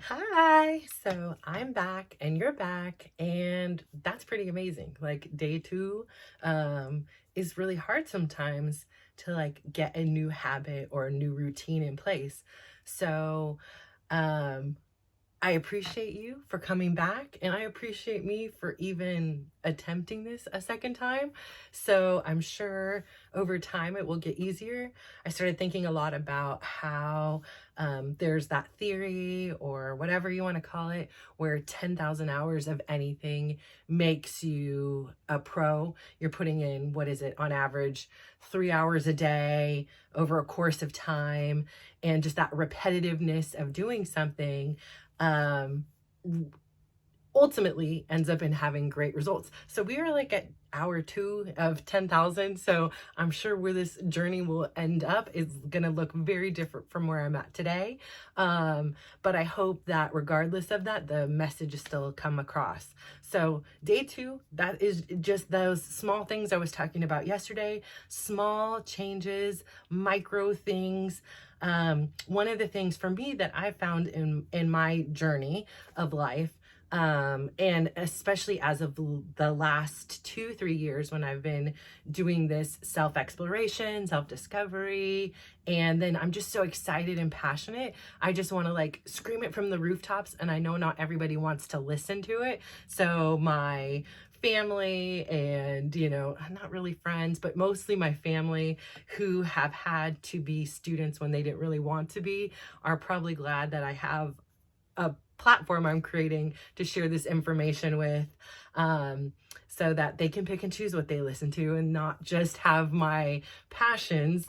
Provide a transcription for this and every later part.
Hi, so I'm back and you're back, and that's pretty amazing. Like day two is really hard sometimes to like get a new habit or a new routine in place. So um I appreciate you for coming back, and I appreciate me for even attempting this a second time. So I'm sure over time it will get easier. I started thinking a lot about how there's that theory, or whatever you want to call it, where 10,000 hours of anything makes you a pro. You're putting in, what is it, on average, 3 hours a day over a course of time, and just that repetitiveness of doing something um, ultimately ends up in having great results. So we are like at hour two of 10,000. So I'm sure where this journey will end up is going to look very different from where I'm at today. But I hope that regardless of that, the message is still come across. So day two, that is just those small things I was talking about yesterday, small changes, micro things. One of the things for me that I found in my journey of life, and especially as of the last 2-3 years when I've been doing this self-exploration, self-discovery, and then I'm just so excited and passionate. I just want to like scream it from the rooftops, and I know not everybody wants to listen to it. So my family and, not really friends, but mostly my family who have had to be students when they didn't really want to be, are probably glad that I have a platform I'm creating to share this information with, so that they can pick and choose what they listen to, and not just have my passions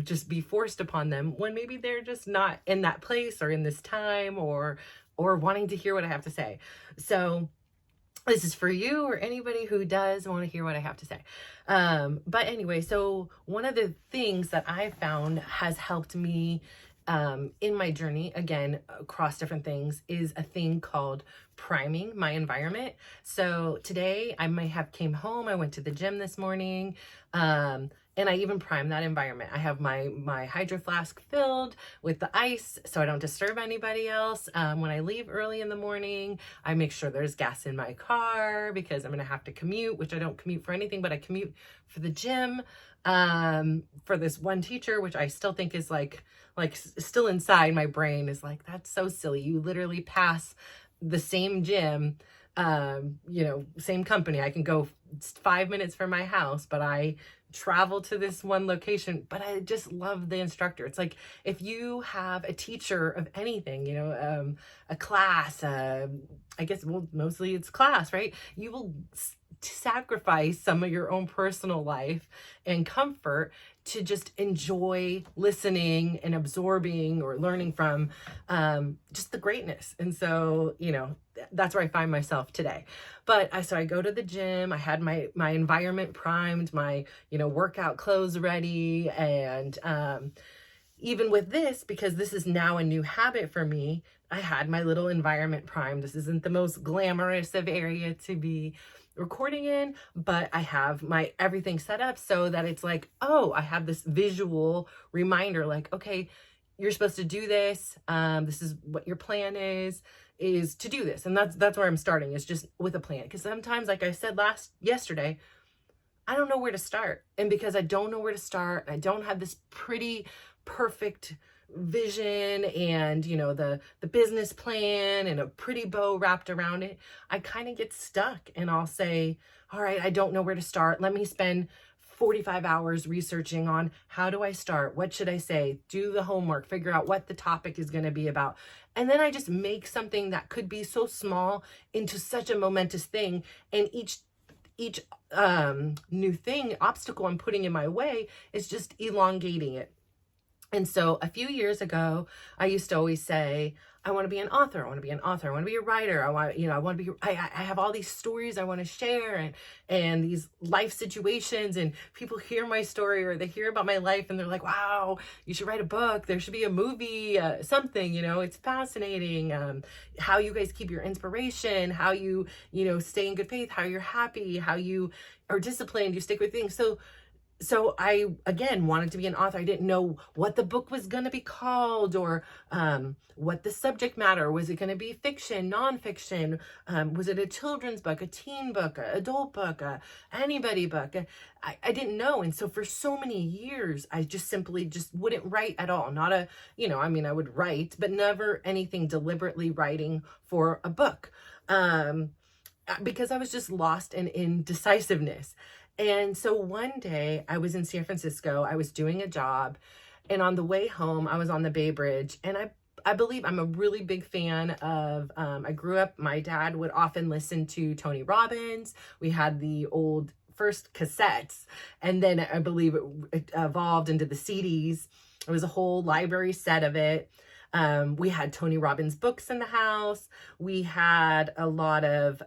just be forced upon them when maybe they're just not in that place or in this time, or wanting to hear what I have to say. So this is for you or anybody who does want to hear what I have to say. But anyway, so one of the things that I found has helped me in my journey, again, across different things, is a thing called priming my environment. So today I might have came home, I went to the gym this morning, and I even primed that environment. I have my hydro flask filled with the ice so I don't disturb anybody else. When I leave early in the morning, I make sure there's gas in my car because I'm gonna have to commute, which I don't commute for anything, but I commute for the gym, for this one teacher, which I still think is like still inside my brain is like, that's so silly. You literally pass the same gym, same company. I can go 5 minutes from my house, but I travel to this one location. But I just love the instructor. It's like, if you have a teacher of anything, a class, I guess, well, mostly it's class, right? You will sacrifice some of your own personal life and comfort to just enjoy listening and absorbing or learning from just the greatness. And so, that's where I find myself today. But so I go to the gym, I had my environment primed, my, workout clothes ready. And even with this, because this is now a new habit for me, I had my little environment primed. This isn't the most glamorous of area to be recording in, but I have my everything set up so that it's like, oh, I have this visual reminder, like, okay, you're supposed to do this. This is what your plan is to do this. And that's where I'm starting, is just with a plan. Because sometimes, like I said yesterday, I don't know where to start. And because I don't know where to start, I don't have this pretty perfect vision and, the business plan and a pretty bow wrapped around it, I kind of get stuck, and I'll say, all right, I don't know where to start. Let me spend 45 hours researching on how do I start? What should I say? Do the homework, figure out what the topic is going to be about. And then I just make something that could be so small into such a momentous thing. And each new thing, obstacle I'm putting in my way is just elongating it. And so a few years ago, I used to always say, I want to be an author. I want to be an author. I want to be a writer. I have all these stories I want to share, and these life situations, and people hear my story or they hear about my life and they're like, wow, you should write a book. There should be a movie, something, it's fascinating. How you guys keep your inspiration, how you, stay in good faith, how you're happy, how you are disciplined, you stick with things. So so I, again, wanted to be an author. I didn't know what the book was going to be called, or what the subject matter. Was it going to be fiction, nonfiction? Was it a children's book, a teen book, an adult book, a anybody book? I didn't know. And so for so many years, I just simply just wouldn't write at all. Not a, I mean, I would write, but never anything deliberately writing for a book. Because I was just lost in indecisiveness. And so one day I was in San Francisco, I was doing a job, and on the way home, I was on the Bay Bridge, and I believe I'm a really big fan of, I grew up, my dad would often listen to Tony Robbins. We had the old first cassettes, and then I believe it evolved into the CDs. It was a whole library set of it. We had Tony Robbins books in the house. We had a lot of,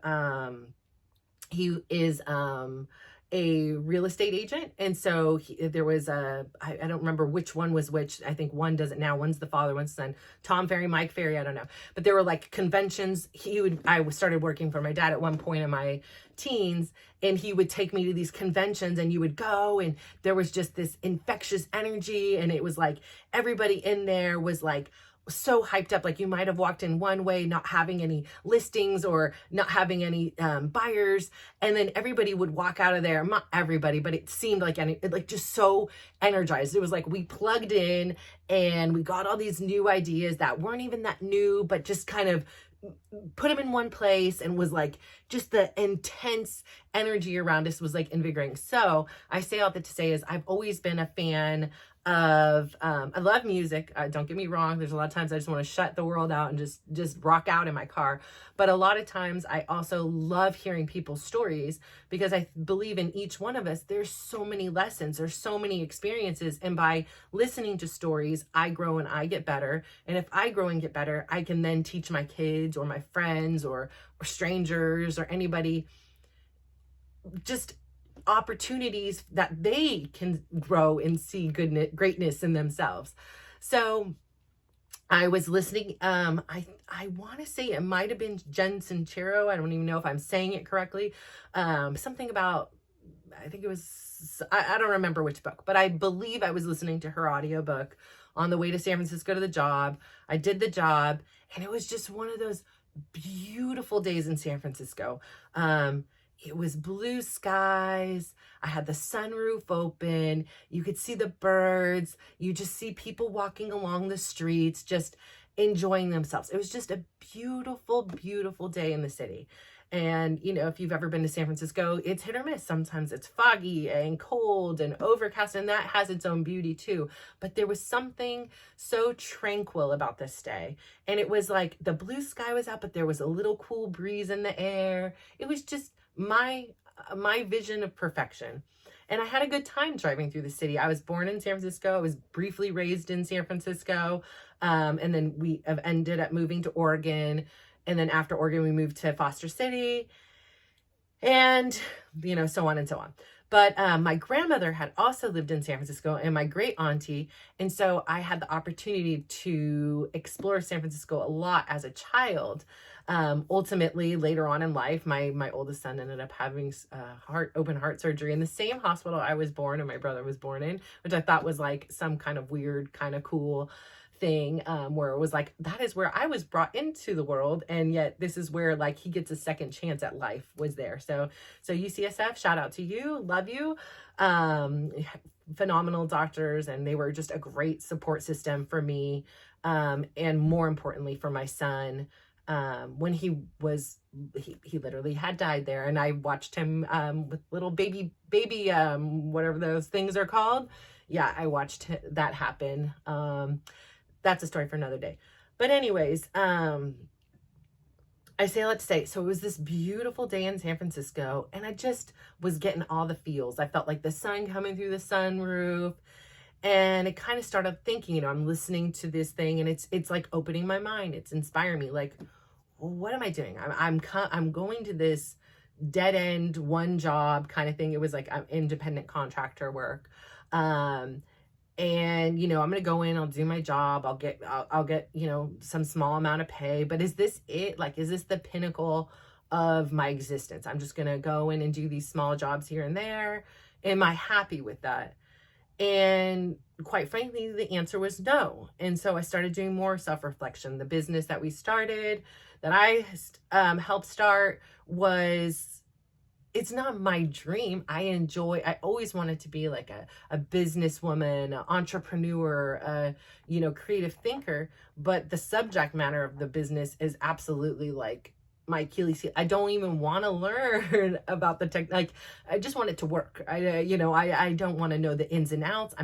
he is a real estate agent. And so there was I don't remember which one was which. I think one does it now. One's the father, one's the son. Tom Ferry, Mike Ferry, I don't know. But there were like conventions. I started working for my dad at one point in my teens, and he would take me to these conventions, and you would go, and there was just this infectious energy. And it was like everybody in there was like so hyped up. Like you might have walked in one way, not having any listings or not having any buyers, and then everybody would walk out of there. Not everybody, but it seemed like just so energized. It was like we plugged in and we got all these new ideas that weren't even that new, but just kind of put them in one place, and was like just the intense energy around us was like invigorating. So I say all that to say is I've always been a fan of, I love music. Don't get me wrong. There's a lot of times I just want to shut the world out and just rock out in my car. But a lot of times I also love hearing people's stories, because I believe in each one of us, there's so many lessons, there's so many experiences. And by listening to stories, I grow and I get better. And if I grow and get better, I can then teach my kids or my friends or strangers or anybody just opportunities that they can grow and see greatness in themselves. So I was listening. I want to say it might have been Jen Sincero. I don't even know if I'm saying it correctly. Something about, I think it was, I don't remember which book, but I believe I was listening to her audiobook on the way to San Francisco to the job. I did the job, and it was just one of those beautiful days in San Francisco. It was blue skies. I had the sunroof open. You could see the birds. You just see people walking along the streets, just enjoying themselves. It was just a beautiful, beautiful day in the city. And, if you've ever been to San Francisco, it's hit or miss. Sometimes it's foggy and cold and overcast, and that has its own beauty too. But there was something so tranquil about this day. And it was like the blue sky was out, but there was a little cool breeze in the air. It was just my vision of perfection. And I had a good time driving through the city. I was born in San Francisco. I was briefly raised in San Francisco. And then we have ended up moving to Oregon. And then after Oregon, we moved to Foster City, and, so on and so on. But my grandmother had also lived in San Francisco, and my great auntie. And so I had the opportunity to explore San Francisco a lot as a child. Ultimately, later on in life, my oldest son ended up having open heart surgery in the same hospital I was born and my brother was born in, which I thought was like some kind of weird, kind of cool thing, where it was like, that is where I was brought into the world, and yet this is where like he gets a second chance at life, was there. So UCSF, shout out to you, love you. Phenomenal doctors, and they were just a great support system for me, and more importantly for my son. When he literally had died there, and I watched him with little baby whatever those things are called. Yeah, I watched that happen. That's a story for another day. But anyways, I say let's say, so it was this beautiful day in San Francisco, and I just was getting all the feels. I felt like the sun coming through the sunroof, and it kind of started thinking, I'm listening to this thing, and it's like opening my mind. It's inspiring me. Like, well, what am I doing? I'm going to this dead end one job kind of thing. It was like independent contractor work. And, I'm going to go in, I'll do my job. I'll get, some small amount of pay, but is this it? Like, is this the pinnacle of my existence? I'm just going to go in and do these small jobs here and there. Am I happy with that? And quite frankly, the answer was no. And so I started doing more self-reflection. The business that we started, that I helped start, was, it's not my dream. I always wanted to be like a businesswoman, an entrepreneur, creative thinker. But the subject matter of the business is absolutely like my Achilles heel. I don't even want to learn about the tech. Like, I just want it to work. I don't want to know the ins and outs.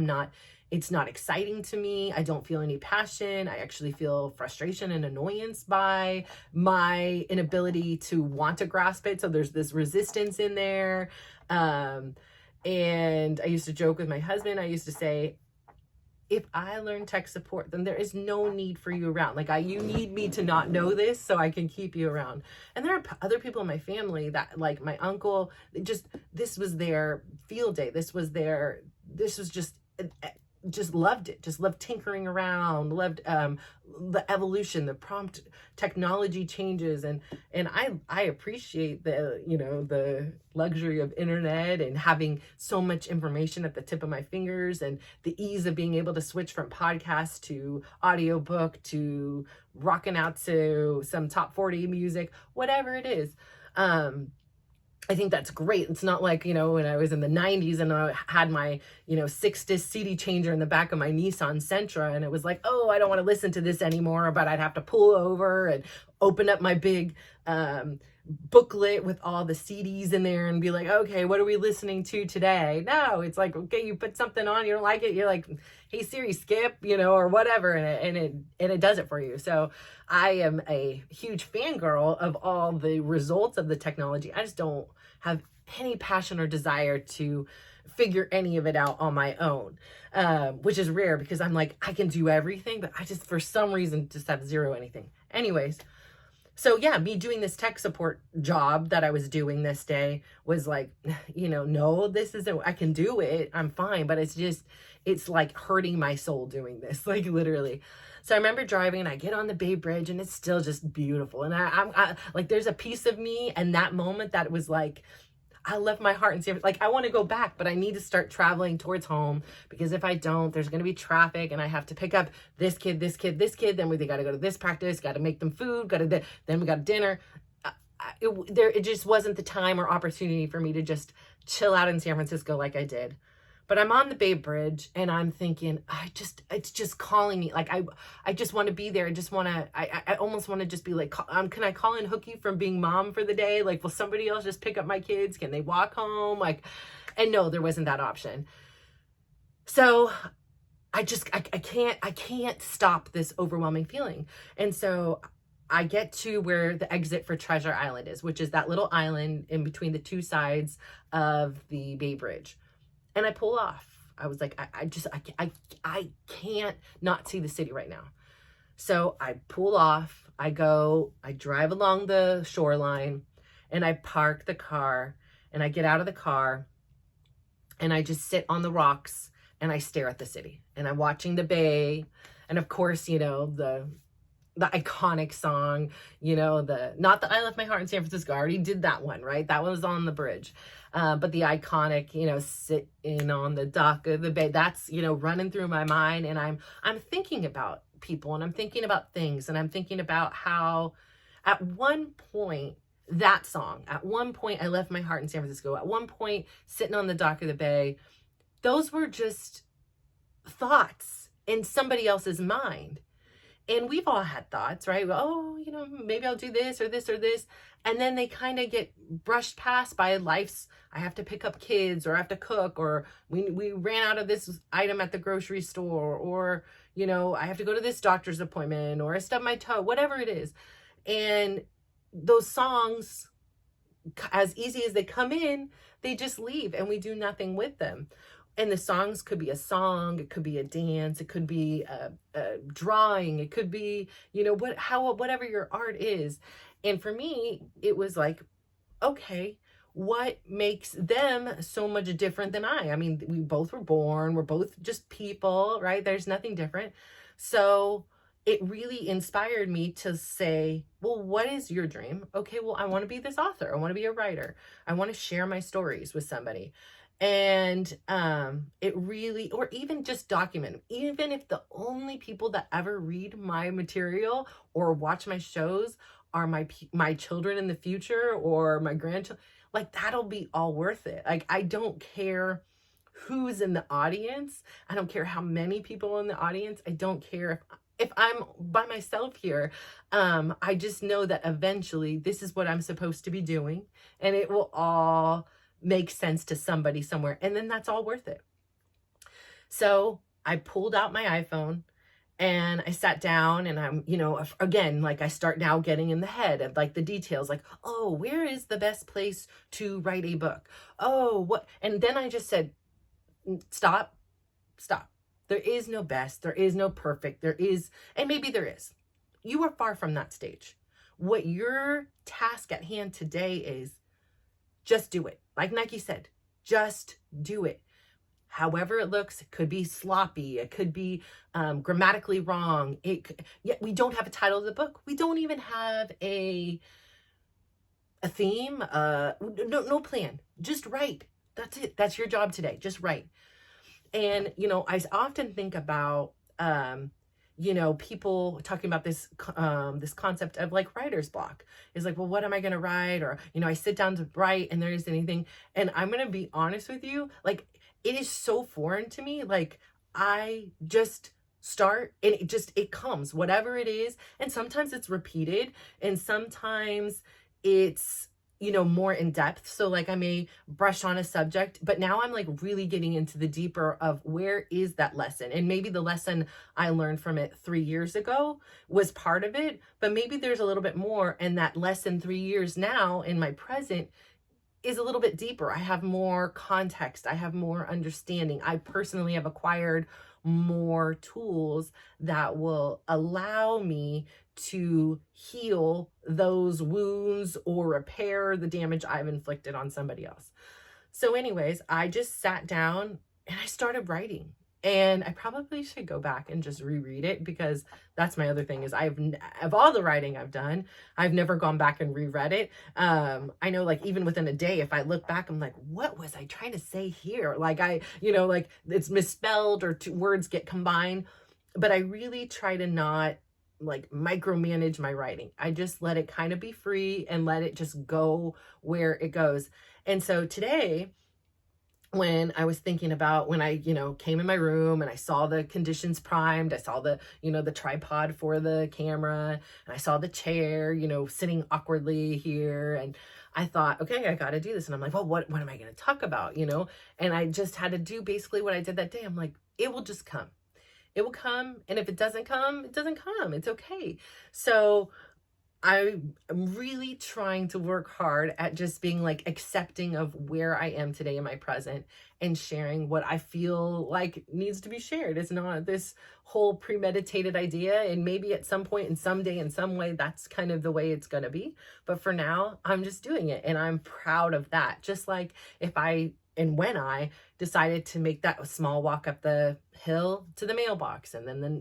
It's not exciting to me. I don't feel any passion. I actually feel frustration and annoyance by my inability to want to grasp it. So there's this resistance in there. And I used to joke with my husband. I used to say, if I learn tech support, then there is no need for you around. Like, you need me to not know this so I can keep you around. And there are other people in my family that, like my uncle, this was their field day. This was just loved it, just loved tinkering around, loved the evolution, the prompt technology changes. And I appreciate the luxury of internet and having so much information at the tip of my fingers, and the ease of being able to switch from podcast to audiobook to rocking out to some top 40 music, whatever it is. I think that's great. It's not like, when I was in the 90s and I had my, 6-disc CD changer in the back of my Nissan Sentra, and it was like, oh, I don't want to listen to this anymore, but I'd have to pull over and open up my big booklet with all the CDs in there and be like, okay, what are we listening to today? No, it's like, okay, you put something on, you don't like it, you're like, hey Siri, skip, or whatever, and it does it for you. So I am a huge fangirl of all the results of the technology. I just don't have any passion or desire to figure any of it out on my own, which is rare because I'm like, I can do everything, but I just, for some reason, just have zero anything. Anyways, so yeah, me doing this tech support job that I was doing this day was like, no, this isn't, I can do it, I'm fine, but it's like hurting my soul doing this, like literally. So I remember driving and I get on the Bay Bridge and it's still just beautiful. And I'm like, there's a piece of me in that moment that was like, I left my heart in San Francisco. Like, I want to go back, but I need to start traveling towards home, because if I don't, there's going to be traffic and I have to pick up this kid. Then they got to go to this practice, got to make them food, then we got dinner. It just wasn't the time or opportunity for me to just chill out in San Francisco like I did. But I'm on the Bay Bridge and I'm thinking, it's just calling me. Like, I just want to be there. I almost want to just be like, can I call in Hooky from being mom for the day? Like, will somebody else just pick up my kids? Can they walk home? Like, and no, there wasn't that option. So I can't stop this overwhelming feeling. And so I get to where the exit for Treasure Island is, which is that little island in between the two sides of the Bay Bridge. And I pull off. I was like, I can't not see the city right now. So I pull off, I drive along the shoreline, and I park the car, and I get out of the car, and I just sit on the rocks, and I stare at the city, and I'm watching the bay. And of course, the iconic song, not that I left my heart in San Francisco. I already did that one, right? That one was on the bridge. But the iconic, sitting on the dock of the bay, that's, running through my mind. And I'm thinking about people, and I'm thinking about things, and I'm thinking about how at one point, that song, at one point I left my heart in San Francisco, at one point sitting on the dock of the bay, those were just thoughts in somebody else's mind. And we've all had thoughts, right? Oh, maybe I'll do this or this or this. And then they kind of get brushed past by life's, I have to pick up kids, or I have to cook, or we ran out of this item at the grocery store, or, I have to go to this doctor's appointment, or I stubbed my toe, whatever it is. And those songs, as easy as they come in, they just leave and we do nothing with them. And the songs could be a song, it could be a dance, it could be a drawing, it could be, whatever your art is. And for me, it was like, okay, what makes them so much different than I? I mean, we both were born, we're both just people, right? There's nothing different. So it really inspired me to say, well, what is your dream? Okay, well, I want to be this author. I want to be a writer. I want to share my stories with somebody. And it really, or even just document, even if the only people that ever read my material or watch my shows are my children in the future or my grandchildren, like that'll be all worth it. Like I don't care who's in the audience. I don't care how many people in the audience. I don't care if I'm by myself here. I just know that eventually this is what I'm supposed to be doing, and it will all make sense to somebody somewhere, and then that's all worth it. So I pulled out my iPhone and I sat down, and I'm, again, like I start now getting in the head of like the details, like, oh, where is the best place to write a book? Oh, what? And then I just said, stop. There is no best, there is no perfect, there is, and maybe there is. You are far from that stage. What your task at hand today is, just do it. Like Nike said, just do it. However it looks, it could be sloppy, it could be grammatically wrong. Yet we don't have a title of the book. We don't even have a theme, no plan. Just write. That's it. That's your job today. Just write. And, I often think about, people talking about this concept of like writer's block is like, well, what am I going to write? Or, I sit down to write and there isn't anything. And I'm going to be honest with you, like, it is so foreign to me. Like, I just start and it comes, whatever it is. And sometimes it's repeated and sometimes it's, more in depth. So like I may brush on a subject, but now I'm like really getting into the deeper of where is that lesson? And maybe the lesson I learned from it 3 years ago was part of it, but maybe there's a little bit more. And that lesson 3 years now in my present is a little bit deeper. I have more context. I have more understanding. I personally have acquired more tools that will allow me to heal those wounds or repair the damage I've inflicted on somebody else. So anyways, I just sat down and I started writing. And I probably should go back and just reread it, because that's my other thing is of all the writing I've done, I've never gone back and reread it. I know like even within a day, if I look back, I'm like, what was I trying to say here? Like like it's misspelled or two words get combined, but I really try to not like micromanage my writing. I just let it kind of be free and let it just go where it goes. And so today, when I was thinking about when I, came in my room and I saw the conditions primed, I saw the, the tripod for the camera, and I saw the chair, sitting awkwardly here. And I thought, okay, I got to do this. And I'm like, well, what am I going to talk about? And I just had to do basically what I did that day. I'm like, it will just come. It will come. And if it doesn't come, it doesn't come. It's okay. So I'm really trying to work hard at just being like accepting of where I am today in my present and sharing what I feel like needs to be shared. It's not this whole premeditated idea. And maybe at some point and someday in some way, that's kind of the way it's going to be. But for now, I'm just doing it. And I'm proud of that. Just like when I decided to make that small walk up the hill to the mailbox, and then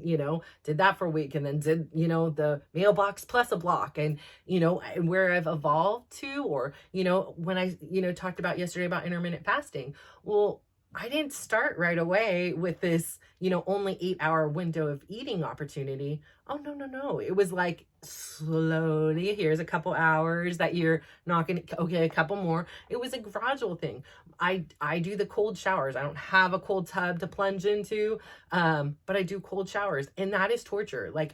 did that for a week, and then did the mailbox plus a block, and and where I've evolved to, or when I talked about yesterday about intermittent fasting. Well, I didn't start right away with this only 8-hour window of eating opportunity. Oh, no. It was like slowly, here's a couple hours that you're not gonna, okay, a couple more. It was a gradual thing. I do the cold showers. I don't have a cold tub to plunge into, but I do cold showers, and that is torture. Like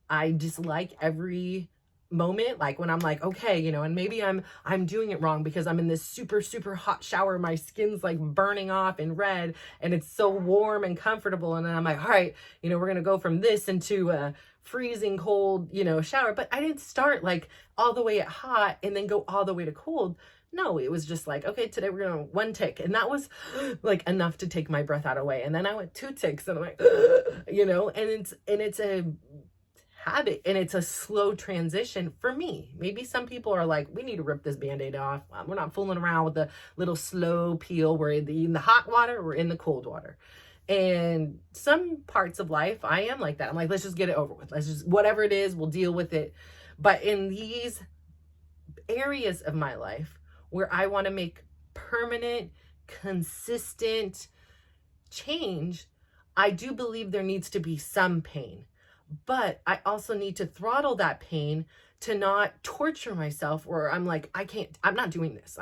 I dislike every moment, like when I'm like, okay, and maybe I'm doing it wrong because I'm in this super, super hot shower. My skin's like burning off and red, and it's so warm and comfortable. And then I'm like, all right, we're going to go from this into a freezing cold, shower. But I didn't start like all the way at hot and then go all the way to cold. No, it was just like, okay, today we're going to 1 tick. And that was like enough to take my breath out away. And then I went 2 ticks, and I'm like, and it's a habit, and it's a slow transition for me. Maybe some people are like, we need to rip this Band-Aid off. We're not fooling around with the little slow peel. We're in the hot water, we're in the cold water. And some parts of life, I am like that. I'm like, let's just get it over with. Let's just, whatever it is, we'll deal with it. But in these areas of my life where I want to make permanent consistent change, I do believe there needs to be some pain, but I also need to throttle that pain to not torture myself where I'm like, I'm not doing this.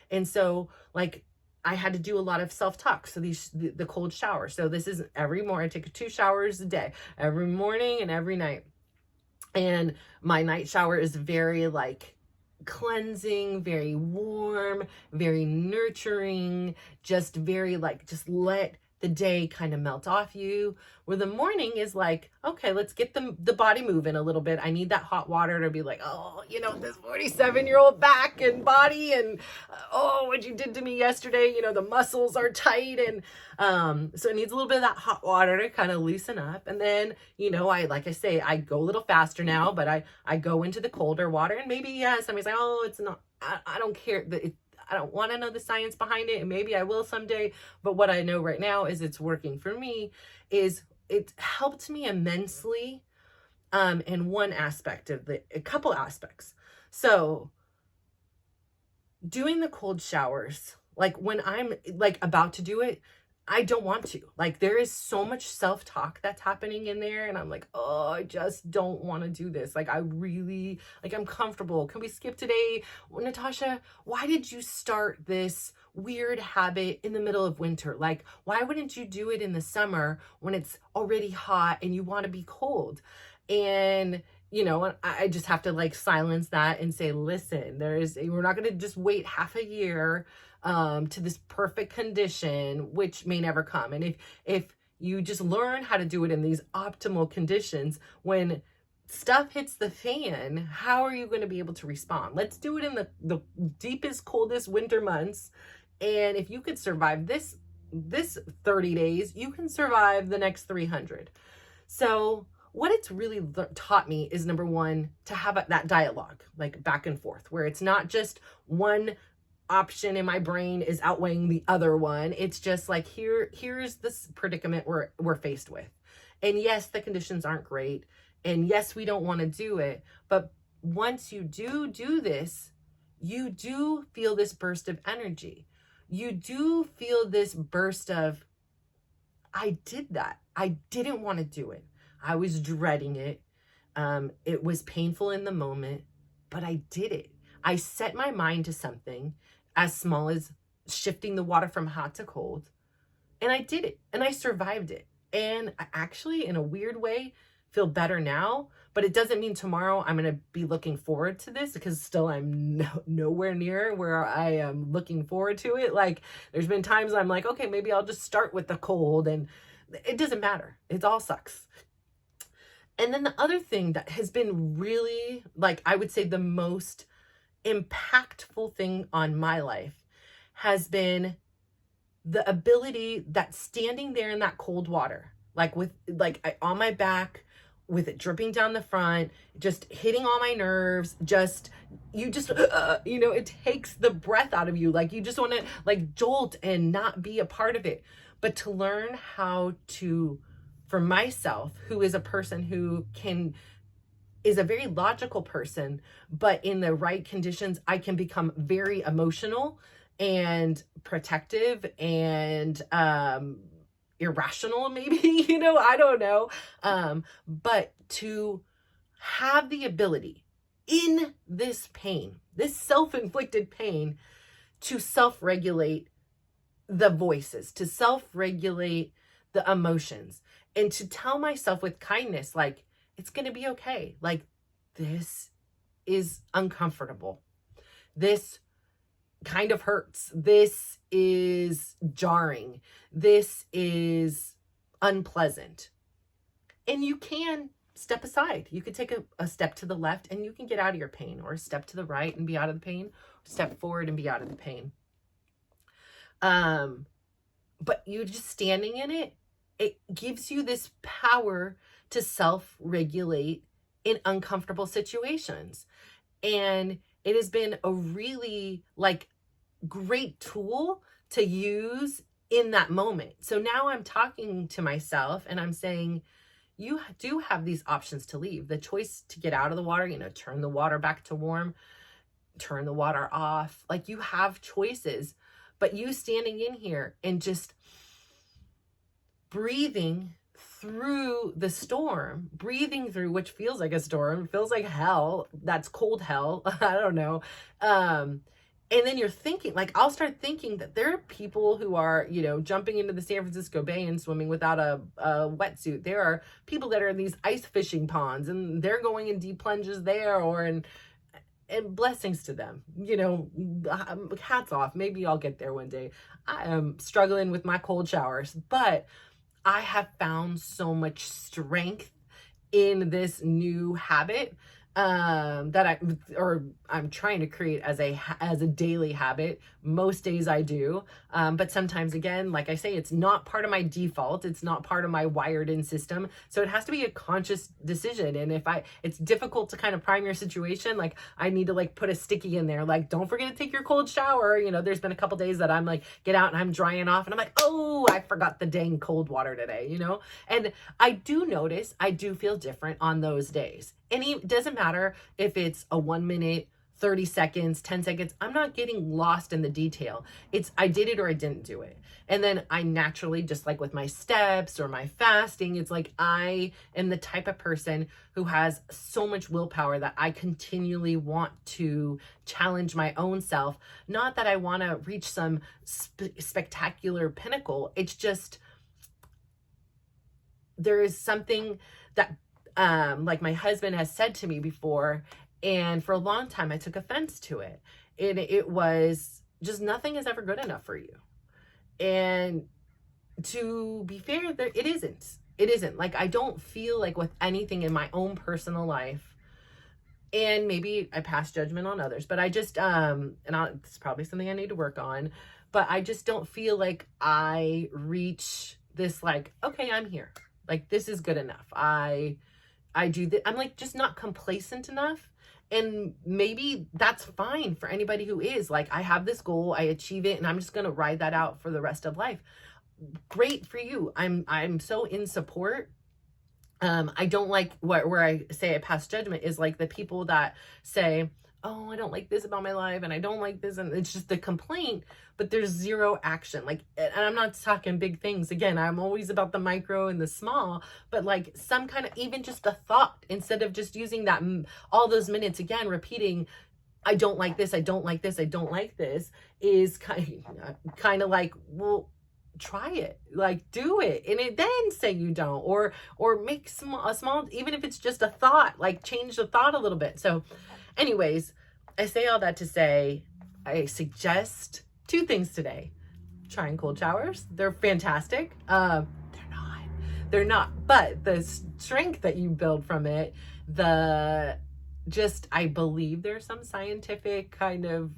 And so like I had to do a lot of self-talk. So the cold shower. So this is every morning. I take 2 showers a day, every morning and every night. And my night shower is very like cleansing, very warm, very nurturing, just very like, just let the day kind of melt off you. Where the morning is like, okay, let's get the body moving a little bit. I need that hot water to be like, oh, this 47-year-old back and body, and oh, what you did to me yesterday, the muscles are tight. And so it needs a little bit of that hot water to kind of loosen up. And then, like I say, I go a little faster now, but I go into the colder water. And maybe, somebody's like, oh, it's not, I don't care. I don't want to know the science behind it, and maybe I will someday, but what I know right now is it's working for me, is it helped me immensely in one aspect of a couple aspects. So doing the cold showers, like when I'm like about to do it, I don't want to. Like there is so much self-talk that's happening in there, and I'm like, oh, I just don't want to do this. Like I'm comfortable. Can we skip today? Well, Natasha, why did you start this weird habit in the middle of winter? Like, why wouldn't you do it in the summer when it's already hot and you want to be cold? And I just have to like silence that and say, listen, we're not going to just wait half a year to this perfect condition, which may never come. And if you just learn how to do it in these optimal conditions, when stuff hits the fan, how are you going to be able to respond? Let's do it in the deepest, coldest winter months. And if you could survive this 30 days, you can survive the next 300. So what it's really taught me is, number one, to have that dialogue, like back and forth, where it's not just one option in my brain is outweighing the other one. It's just like, here's this predicament we're faced with. And yes, the conditions aren't great. And yes, we don't want to do it. But once you do this, you do feel this burst of energy. You do feel this burst of, I did that. I didn't want to do it. I was dreading it. It was painful in the moment, but I did it. I set my mind to something as small as shifting the water from hot to cold, and I did it, and I survived it. And I actually, in a weird way, feel better now, but it doesn't mean tomorrow I'm going to be looking forward to this, because still I'm nowhere near where I am looking forward to it. Like there's been times I'm like, okay, maybe I'll just start with the cold, and it doesn't matter. It all sucks. And then the other thing that has been really, like, I would say the most impactful thing on my life has been the ability that standing there in that cold water, like on my back, with it dripping down the front, just hitting all my nerves, it takes the breath out of you. Like you just want to like jolt and not be a part of it. But to learn how to, for myself, who is a person who is a very logical person, but in the right conditions, I can become very emotional and protective and irrational, maybe, I don't know. But to have the ability in this pain, this self-inflicted pain, to self-regulate the voices, to self-regulate the emotions, and to tell myself with kindness, like, it's going to be okay. Like, this is uncomfortable. This kind of hurts. This is jarring. This is unpleasant. And you can step aside. You could take a step to the left and you can get out of your pain, or a step to the right and be out of the pain, or step forward and be out of the pain. But you just standing in it, it gives you this power to self-regulate in uncomfortable situations. And it has been a really great tool to use in that moment. So now I'm talking to myself and I'm saying, you do have these options to leave. The choice to get out of the water, turn the water back to warm, turn the water off. Like, you have choices, but you standing in here and just breathing through the storm, breathing through, which feels like a storm, feels like hell. That's cold hell. I don't know. And then you're thinking, like, I'll start thinking that there are people who are, you know, jumping into the San Francisco Bay and swimming without a wetsuit. There are people that are in these ice fishing ponds and they're going in deep plunges there, and blessings to them, you know, hats off. Maybe I'll get there one day. I am struggling with my cold showers, but I have found so much strength in this new habit that I'm trying to create as a daily habit. Most days I do, but sometimes, again, like I say, it's not part of my default. It's not part of my wired in system. So it has to be a conscious decision. And it's difficult to kind of prime your situation. Like, I need to like put a sticky in there, like, don't forget to take your cold shower. You know, there's been a couple days that I'm like, get out and I'm drying off and I'm like, oh, I forgot the dang cold water today, you know? And I do notice I do feel different on those days. And it doesn't matter if it's a 1 minute, 30 seconds, 10 seconds. I'm not getting lost in the detail. It's I did it or I didn't do it. And then I naturally, just like with my steps or my fasting, it's like I am the type of person who has so much willpower that I continually want to challenge my own self. Not that I want to reach some spectacular pinnacle. It's just there is something that like my husband has said to me before, and for a long time I took offense to it. And it was just, nothing is ever good enough for you. And to be fair, it isn't. It isn't. Like, I don't feel like with anything in my own personal life, and maybe I pass judgment on others, but I just, it's probably something I need to work on, but I just don't feel like I reach this, like, okay, I'm here. Like, this is good enough. I do that. I'm like, just not complacent enough. And maybe that's fine for anybody who is like, I have this goal, I achieve it, and I'm just going to ride that out for the rest of life. Great for you. I'm so in support. I don't like where I say I pass judgment is like the people that say, oh, I don't like this about my life and I don't like this. And it's just the complaint, but there's zero action. Like, and I'm not talking big things. Again, I'm always about the micro and the small, but like some kind of, even just a thought, instead of just using that, all those minutes again, repeating, I don't like this. I don't like this. I don't like this, is kind of like, well, try it, like do it, and then say you don't, or make a small, even if it's just a thought, like change the thought a little bit. So anyways, I say all that to say, I suggest 2 things today. Trying cold showers. They're fantastic. They're not, but the strength that you build from it, I believe there's some scientific kind of,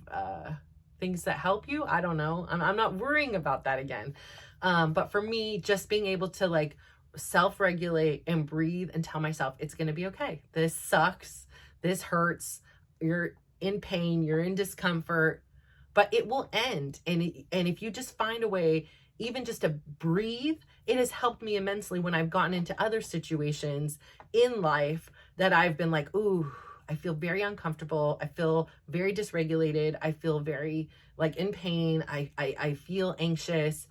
things that help you. I don't know. I'm not worrying about that again. But for me, just being able to like self-regulate and breathe and tell myself it's going to be okay. This sucks. This hurts. You're in pain. You're in discomfort, but it will end. And if you just find a way, even just to breathe, it has helped me immensely when I've gotten into other situations in life that I've been like, ooh, I feel very uncomfortable. I feel very dysregulated. I feel very like in pain. I feel anxious.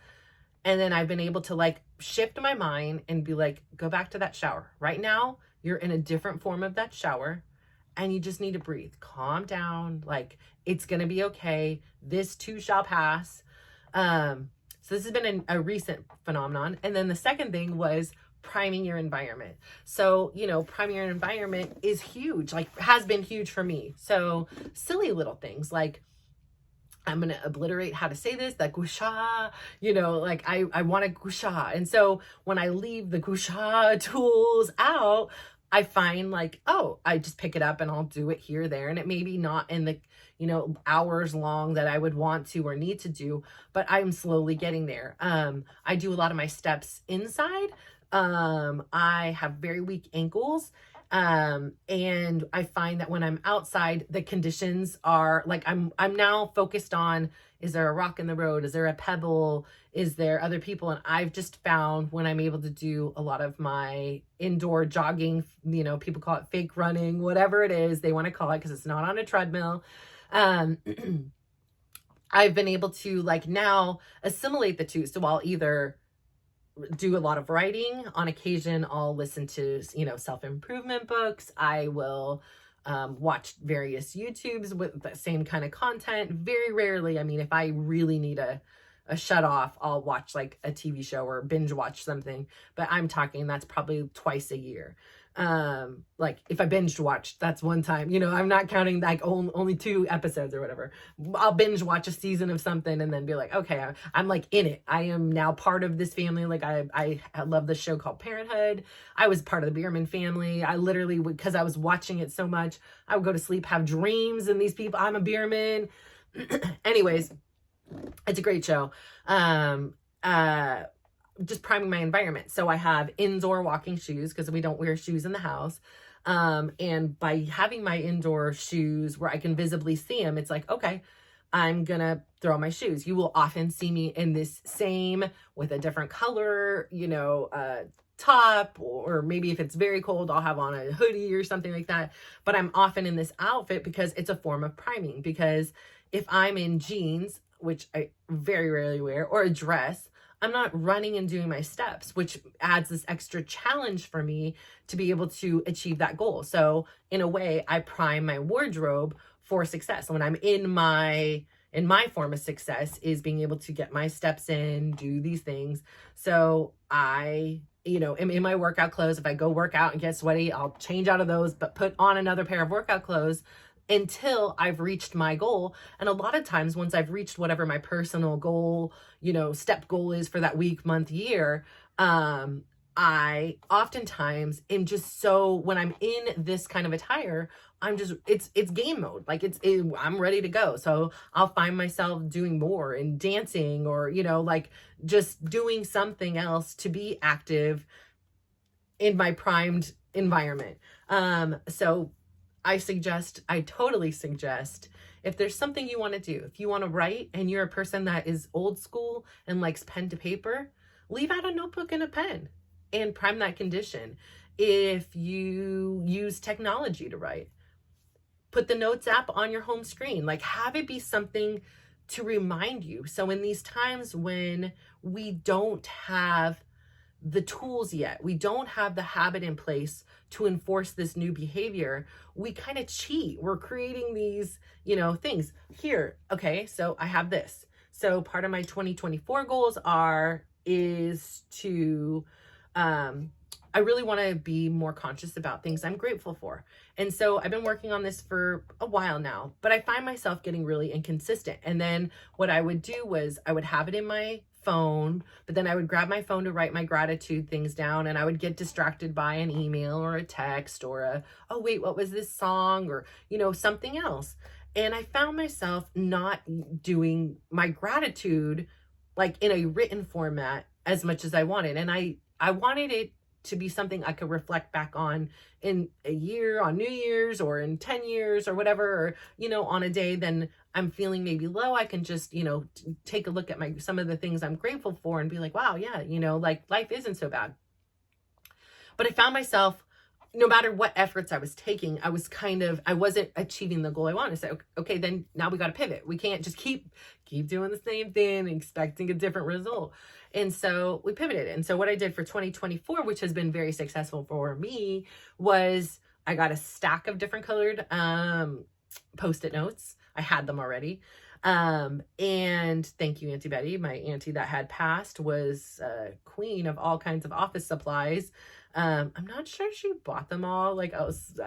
And then I've been able to like shift my mind and be like, go back to that shower. Right now, you're in a different form of that shower and you just need to breathe. Calm down. Like, it's going to be okay. This too shall pass. So this has been a recent phenomenon. And then the second thing was priming your environment. So, priming your environment is huge, like has been huge for me. So silly little things like, I'm going to obliterate how to say this, that gusha, like I want a gusha. And so when I leave the gusha tools out, I find like, oh, I just pick it up and I'll do it here, there. And it may be not in the, hours long that I would want to or need to do, but I'm slowly getting there. I do a lot of my steps inside. I have very weak ankles. And I find that when I'm outside, the conditions are like, I'm now focused on, is there a rock in the road? Is there a pebble? Is there other people? And I've just found when I'm able to do a lot of my indoor jogging, people call it fake running, whatever it is they want to call it, because it's not on a treadmill. I've been able to like now assimilate the two. So I'll either do a lot of writing. On occasion, I'll listen to, self-improvement books. I will watch various YouTubes with the same kind of content. Very rarely, I mean, if I really need a shut off, I'll watch like a TV show or binge watch something. But I'm talking that's probably twice a year. Like if I binge watch, that's one time, I'm not counting like only 2 episodes or whatever. I'll binge watch a season of something and then be like, okay, I'm like in it. I am now part of this family. Like I love this show called Parenthood. I was part of the Bierman family. I literally would, because I was watching it so much, I would go to sleep, have dreams, and these people, I'm a Bierman. Anyways, it's a great show. Just priming my environment. So I have indoor walking shoes because we don't wear shoes in the house. And by having my indoor shoes where I can visibly see them, it's like, okay, I'm gonna throw on my shoes. You will often see me in this same with a different color, top, or maybe if it's very cold, I'll have on a hoodie or something like that. But I'm often in this outfit because it's a form of priming. Because if I'm in jeans, which I very rarely wear, or a dress, I'm not running and doing my steps, which adds this extra challenge for me to be able to achieve that goal. So in a way, I prime my wardrobe for success. When I'm in my form of success is being able to get my steps in, do these things. So I, am in my workout clothes. If I go work out and get sweaty, I'll change out of those, but put on another pair of workout clothes until I've reached my goal. And a lot of times once I've reached whatever my personal goal, step goal is for that week, month, year, I oftentimes am just so, when I'm in this kind of attire, I'm just, it's game mode. Like I'm ready to go. So I'll find myself doing more and dancing or, like just doing something else to be active in my primed environment. So I totally suggest, if there's something you want to do, if you want to write and you're a person that is old school and likes pen to paper, leave out a notebook and a pen and prime that condition. If you use technology to write, put the notes app on your home screen, like have it be something to remind you. So in these times when we don't have the tools yet, we don't have the habit in place to enforce this new behavior, we kind of cheat. We're creating these, things here. Okay, so I have this. So part of my 2024 goals is to, I really want to be more conscious about things I'm grateful for. And so I've been working on this for a while now, but I find myself getting really inconsistent. And then what I would do was I would have it in my phone, but then I would grab my phone to write my gratitude things down, and I would get distracted by an email or a text or oh wait, what was this song, or something else. And I found myself not doing my gratitude like in a written format as much as I wanted. And I wanted it to be something I could reflect back on in a year, on New Year's, or in 10 years or whatever, or, on a day then I'm feeling maybe low, I can just, take a look at some of the things I'm grateful for and be like, wow, yeah, like life isn't so bad. But I found myself, no matter what efforts I was taking, I wasn't achieving the goal I wanted. So, okay, then now we got to pivot. We can't just keep doing the same thing, expecting a different result. And so we pivoted. And so what I did for 2024, which has been very successful for me, was I got a stack of different colored Post-it notes. I had them already. And thank you, Auntie Betty. My auntie that had passed was queen of all kinds of office supplies. I'm not sure she bought them all. Like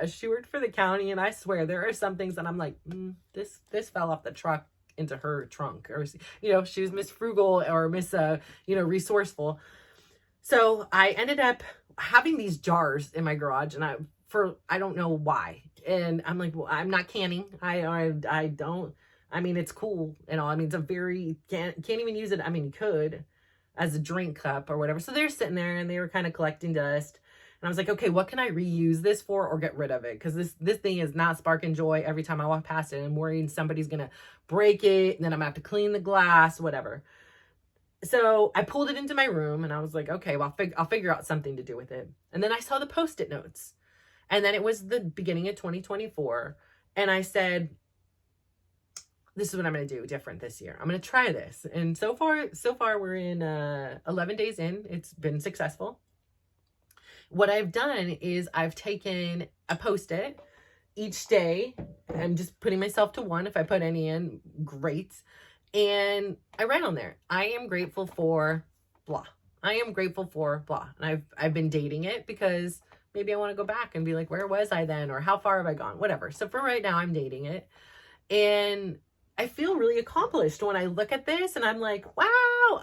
she worked for the county, and I swear there are some things that I'm like, this fell off the truck into her trunk, or she was Miss Frugal or Miss resourceful. So I ended up having these jars in my garage, and I don't know why. And I'm like, well, I'm not canning. I don't. I mean, it's cool and all. I mean, can't even use it. I mean, you could as a drink cup or whatever. So they're sitting there and they were kind of collecting dust. And I was like, okay, what can I reuse this for or get rid of it? Because this thing is not sparking joy every time I walk past it. I'm worried somebody's going to break it, and then I'm going to have to clean the glass, whatever. So I pulled it into my room and I was like, okay, well, I'll figure out something to do with it. And then I saw the Post-it notes. And then it was the beginning of 2024. And I said, this is what I'm going to do different this year. I'm going to try this. And so far we're in 11 days in. It's been successful. What I've done is I've taken a Post-it each day. I'm just putting myself to one. If I put any in, great. And I write on there, I am grateful for blah. I am grateful for blah. And I've been dating it because maybe I want to go back and be like, where was I then? Or how far have I gone? Whatever. So for right now, I'm dating it. And I feel really accomplished when I look at this and I'm like, wow,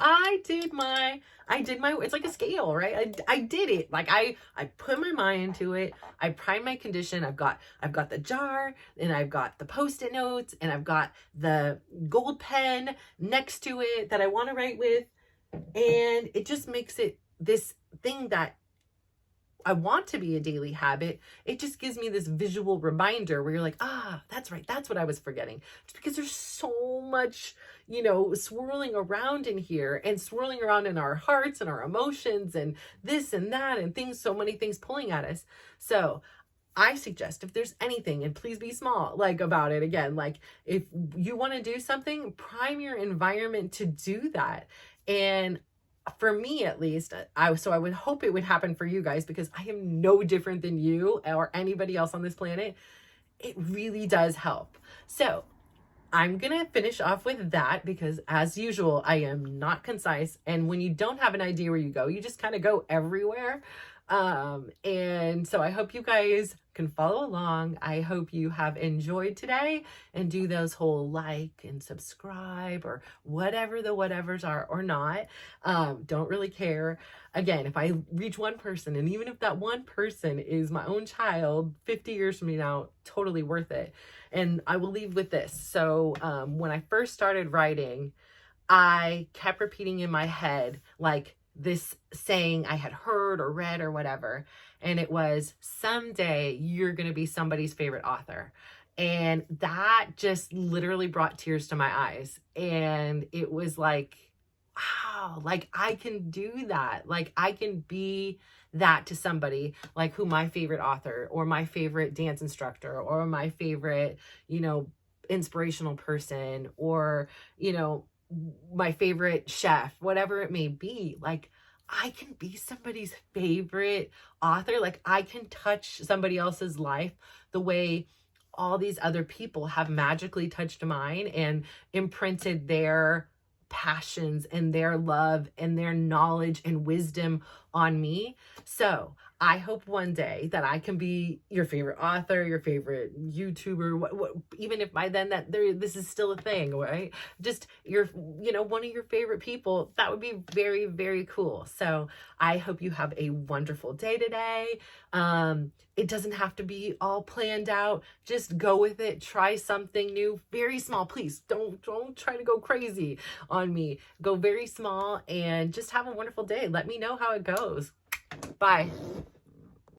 I did my, it's like a scale, right? I did it. Like I put my mind into it. I primed my condition. I've got the jar and I've got the Post-it notes and I've got the gold pen next to it that I want to write with. And it just makes it this thing that I want to be a daily habit. It just gives me this visual reminder where you're like, ah, that's right. That's what I was forgetting. Just because there's so much, swirling around in here and swirling around in our hearts and our emotions and this and that and things, so many things pulling at us. So I suggest if there's anything, and please be small, like about it again, like if you want to do something, prime your environment to do that. And for me, at least, I would hope it would happen for you guys because I am no different than you or anybody else on this planet. It really does help. So I'm going to finish off with that because as usual, I am not concise. And when you don't have an idea where you go, you just kind of go everywhere. And so I hope you guys can follow along. I hope you have enjoyed today and do those whole like and subscribe or whatever the whatevers are or not. Don't really care. Again, if I reach one person, and even if that one person is my own child 50 years from now, totally worth it. And I will leave with this. So, when I first started writing, I kept repeating in my head, like, this saying I had heard or read or whatever. And it was, someday you're going to be somebody's favorite author. And that just literally brought tears to my eyes. And it was like, wow, like I can do that. Like I can be that to somebody, like who my favorite author or my favorite dance instructor or my favorite, inspirational person or, my favorite chef, whatever it may be. Like I can be somebody's favorite author. Like I can touch somebody else's life the way all these other people have magically touched mine and imprinted their passions and their love and their knowledge and wisdom on me. So I hope one day that I can be your favorite author, your favorite YouTuber, even if by then this is still a thing, right? Just one of your favorite people. That would be very, very cool. So I hope you have a wonderful day today. It doesn't have to be all planned out. Just go with it. Try something new, very small. Please don't try to go crazy on me. Go very small and just have a wonderful day. Let me know how it goes. Bye.